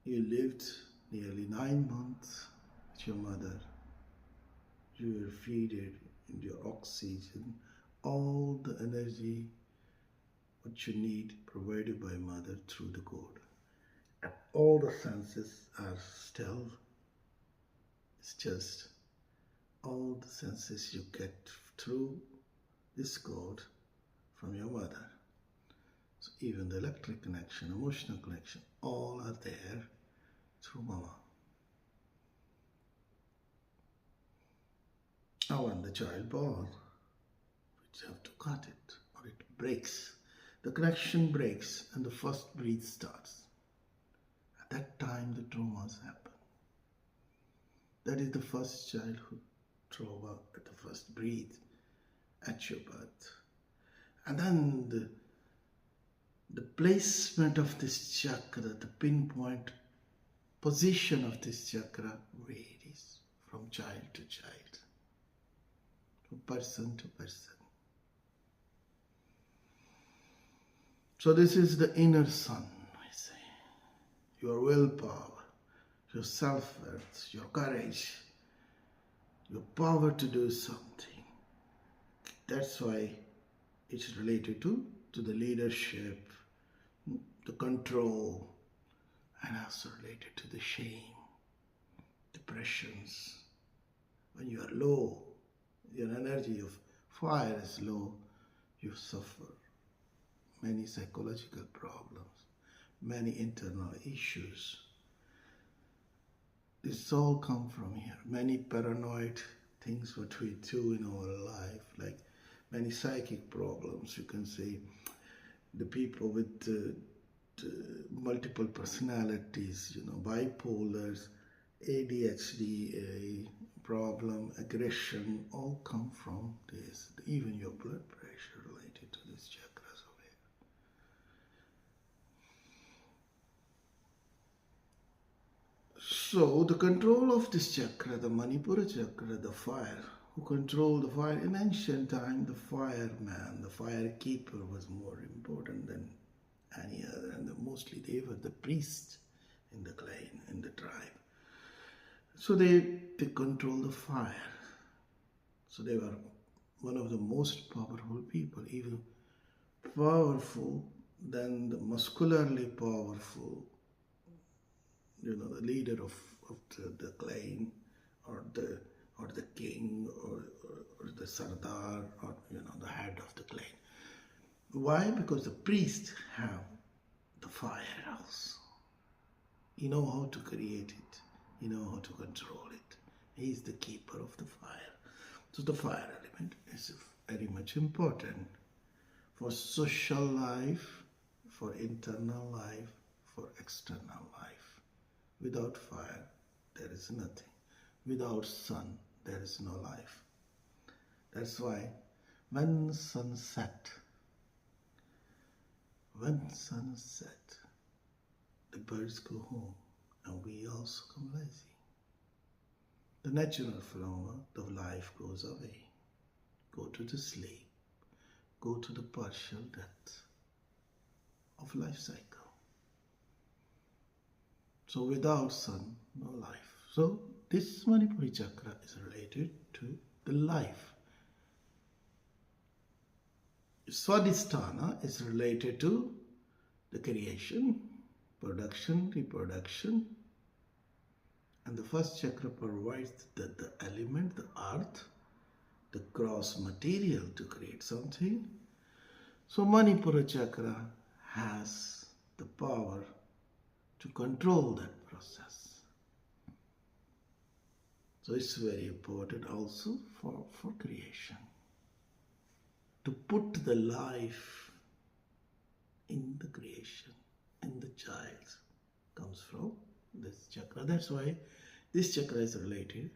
You lived nearly 9 months with your mother. You were fed in your oxygen, all the energy what you need provided by mother through the code. And all the senses are still. It's just all the senses you get through this code from your mother. So even the electric connection, emotional connection, all are there through mama. Now when the child born, we have to cut it or it breaks. The connection breaks and the first breath starts. At that time the traumas happen. That is the first childhood trauma at the first breath at your birth. And then the placement of this chakra, the pinpoint position of this chakra varies from child to child, from person to person. So this is the inner sun, I say. Your willpower, your self-worth, your courage, your power to do something. That's why it's related to the leadership, the control, and also related to the shame, depressions. When you are low, your energy of fire is low, you suffer many psychological problems, many internal issues. This all come from here. Many paranoid things what we do in our life, like many psychic problems, you can say. The people with multiple personalities, bipolars, ADHD problem, aggression, all come from this. Even your blood pressure related to these chakras over here. So the control of this chakra, the Manipura chakra, the fire, who controlled the fire in ancient time, the fireman, the fire keeper was more important than any other, and mostly they were the priests in the clan, in the tribe. So they control the fire. So they were one of the most powerful people, even powerful than the muscularly powerful, the leader of the clan, or the king, or the sardar, or the head of the clan. Why? Because the priests have the firehouse. You know how to create it. You know how to control it. He is the keeper of the fire. So the fire element is very much important for social life, for internal life, for external life. Without fire, there is nothing. Without sun, there is no life. That's why when sun set, the birds go home and we also come lazy. The natural phenomena of life goes away. Go to the sleep. Go to the partial death of life cycle. So without sun, no life. So this Manipuri chakra is related to the life. Swadhisthana is related to the creation, production, reproduction. And the first chakra provides the element, the earth, the gross material to create something. So Manipura chakra has the power to control that process. So it's very important also for creation. To put the life in the creation, in the child, comes from this chakra. That's why this chakra is related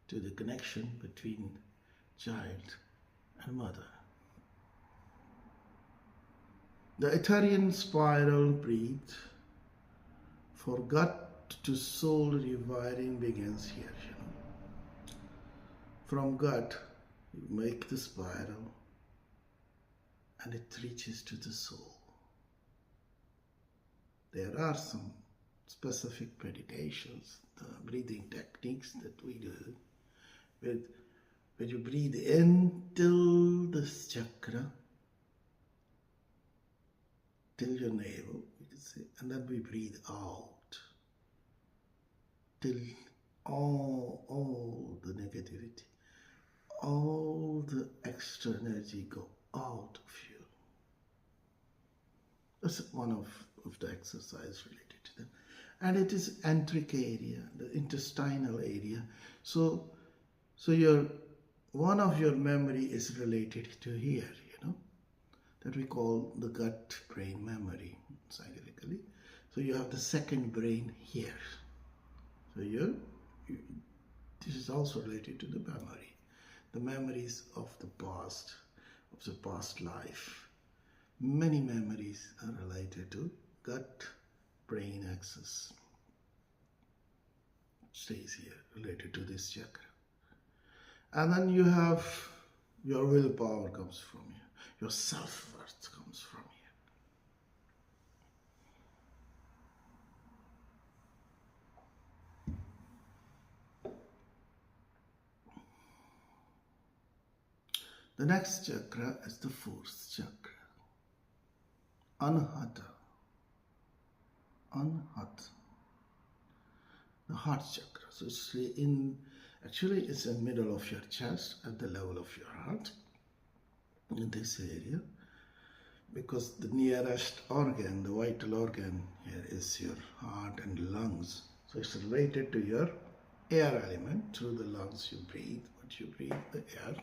to the connection between child and mother. The Æthrian spiral breath for gut to soul rewiring begins here. From gut, you make the spiral and it reaches to the soul. There are some specific meditations, the breathing techniques that we do. When you breathe in till this chakra, till your navel, you can say, and then we breathe out till all the negativity, all the extra energy go out of you. That's one of the exercise related to that. And it is enteric area, the intestinal area. So one of your memory is related to here, that we call the gut-brain memory scientifically. So you have the second brain here. So this is also related to the memory. The memories of the past life. Many memories are related to gut-brain axis. Stays here, related to this chakra. And then you have your willpower comes from here. Your self-worth comes from here. The next chakra is the fourth chakra. Anahata. The heart chakra. So it's actually it's in the middle of your chest, at the level of your heart, in this area, because the nearest organ, the vital organ here, is your heart and lungs. So it's related to your air element. Through the lungs you breathe. What you breathe, the air.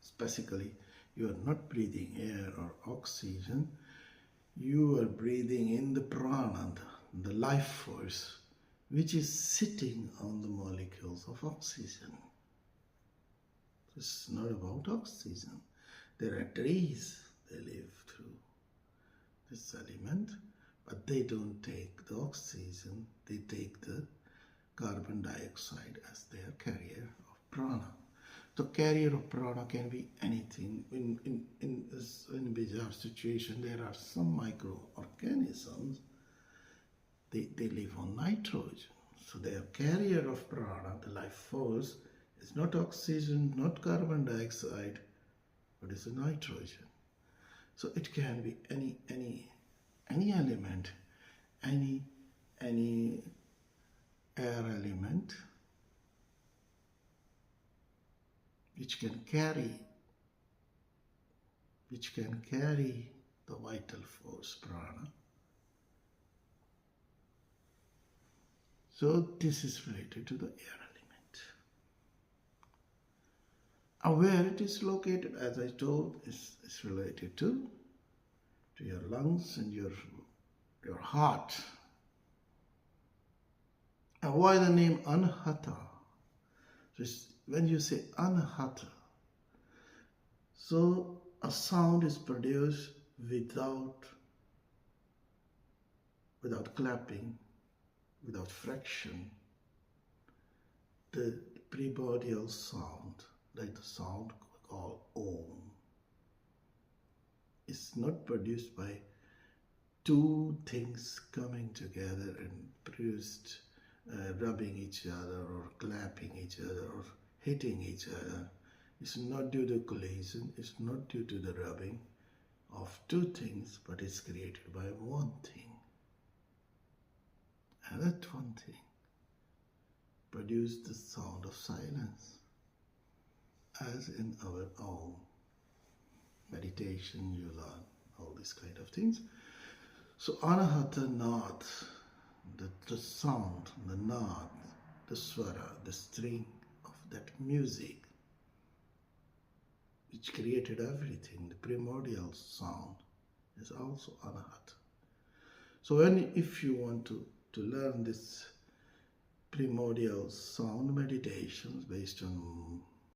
Specifically, you are not breathing air or oxygen. You are breathing in the prana, the life force, which is sitting on the molecules of oxygen. It's not about oxygen. There are trees, they live through this element, but they don't take the oxygen, they take the carbon dioxide as their carrier of prana. The carrier of prana can be anything. In bizarre situation, there are some microorganisms, they live on nitrogen. So their carrier of prana, the life force, is not oxygen, not carbon dioxide, but it's a nitrogen. So it can be any element, any air element which can carry the vital force prana. So this is related to the air element. And where it is located, as I told, is related to your lungs and your heart. And why the name Anahata? Just when you say Anahata, so a sound is produced without clapping, without fraction. The primordial sound, like the sound called Om, is not produced by two things coming together and produced rubbing each other or clapping each other or hitting each other. It's not due to collision, it's not due to the rubbing of two things, but it's created by one thing. And that one thing produced the sound of silence, as in our own meditation you learn all these kind of things. So Anahata Naad, the sound, the Naad, the swara, the string of that music which created everything, the primordial sound, is also Anahata. So if you want to learn this primordial sound meditations based on